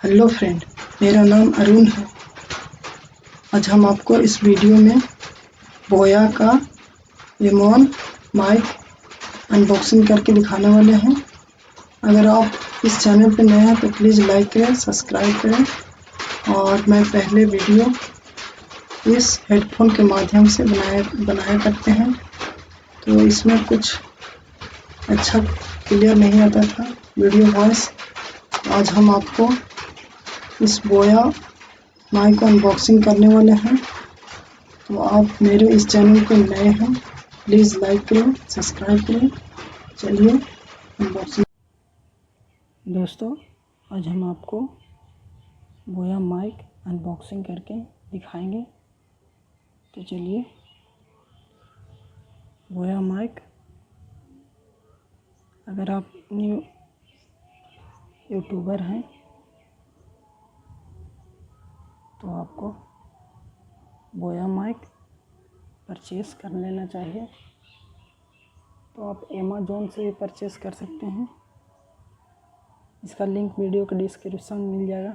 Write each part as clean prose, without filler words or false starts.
Hello friend, मेरा नाम अरुण है। आज हम आपको इस वीडियो में बोया का रिमोन माइक अनबॉक्सिंग करके दिखाने वाले हैं। अगर आप इस चैनल पर नए हैं तो प्लीज़ लाइक करें, सब्सक्राइब करें। और मैं पहले वीडियो इस हेडफोन के माध्यम से बनाया करते हैं, तो इसमें कुछ अच्छा क्लियर नहीं आता था वीडियो वॉइस। आज हम आपको इस बोया माइक को अनबॉक्सिंग करने वाले हैं। तो आप मेरे इस चैनल पे नए हैं, प्लीज़ लाइक करें, सब्सक्राइब करें। चलिए अनबॉक्सिंग। दोस्तों, आज हम आपको बोया माइक अनबॉक्सिंग करके दिखाएंगे। तो चलिए, बोया माइक, अगर आप न्यू यूट्यूबर हैं तो आपको बोया माइक परचेज़ कर लेना चाहिए। तो आप अमेज़न से भी परचेज़ कर सकते हैं, इसका लिंक वीडियो के डिस्क्रिप्शन में मिल जाएगा।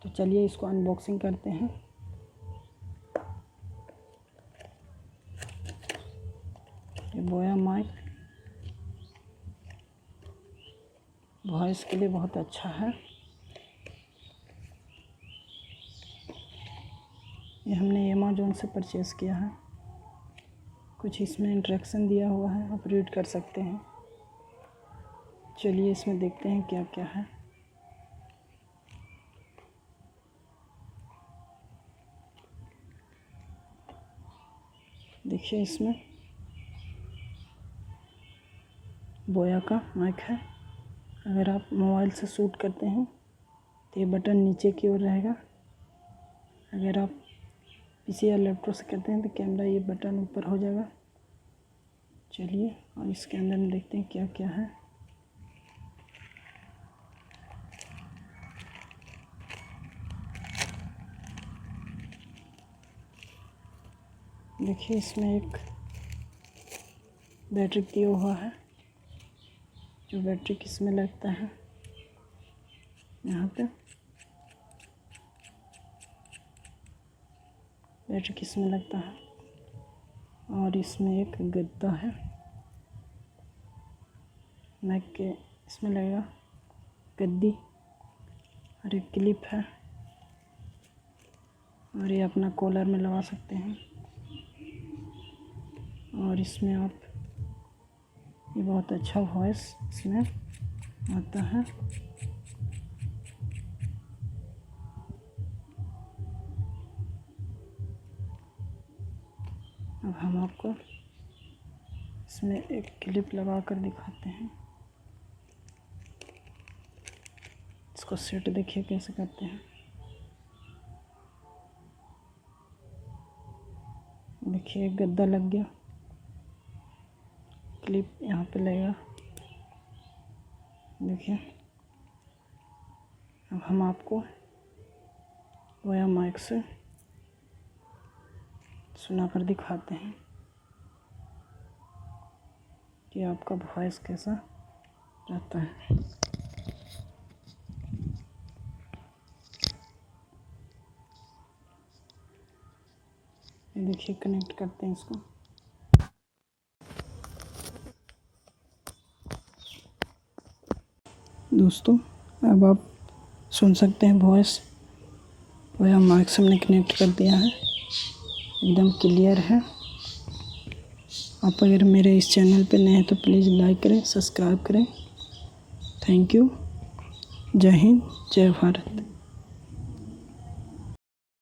तो चलिए इसको अनबॉक्सिंग करते हैं। ये बोया माइक वॉइस के लिए बहुत अच्छा है। ये हमने अमेज़न से परचेज़ किया है। कुछ इसमें इंस्ट्रक्शन दिया हुआ है, आप रीड कर सकते हैं। चलिए इसमें देखते हैं क्या क्या है। देखिए, इसमें बोया का माइक है। अगर आप मोबाइल से शूट करते हैं तो ये बटन नीचे की ओर रहेगा। अगर आप पीसी या लैपटॉप से करते हैं तो कैमरा ये बटन ऊपर हो जाएगा। चलिए, और इसके अंदर में देखते हैं क्या क्या है। देखिए, इसमें एक बैटरी दिया हुआ है, जो बैटरी किसमें लगता है यहाँ पे। बैटरी किसमें लगता है, और इसमें एक गद्दा है मैक के, इसमें लगेगा गद्दी, और एक क्लिप है, और ये अपना कॉलर में लगा सकते हैं। और इसमें आप, ये बहुत अच्छा वॉइस इसमें आता है। अब हम आपको इसमें एक क्लिप लगा कर दिखाते हैं। इसको सेट देखिए कैसे करते हैं। देखिए, गद्दा लग गया, क्लिप यहाँ पे लगेगा। देखिए, अब हम आपको बोया माइक से सुनाकर दिखाते हैं कि आपका वॉइस कैसा रहता है। ये देखिए, कनेक्ट करते हैं इसको। दोस्तों, अब आप सुन सकते हैं वॉइस। बोया माइक से हमने कनेक्ट कर दिया है, एकदम क्लियर है। आप अगर मेरे इस चैनल पे नए हैं तो प्लीज़ लाइक करें, सब्सक्राइब करें। Thank you. जय हिंद, जय भारत।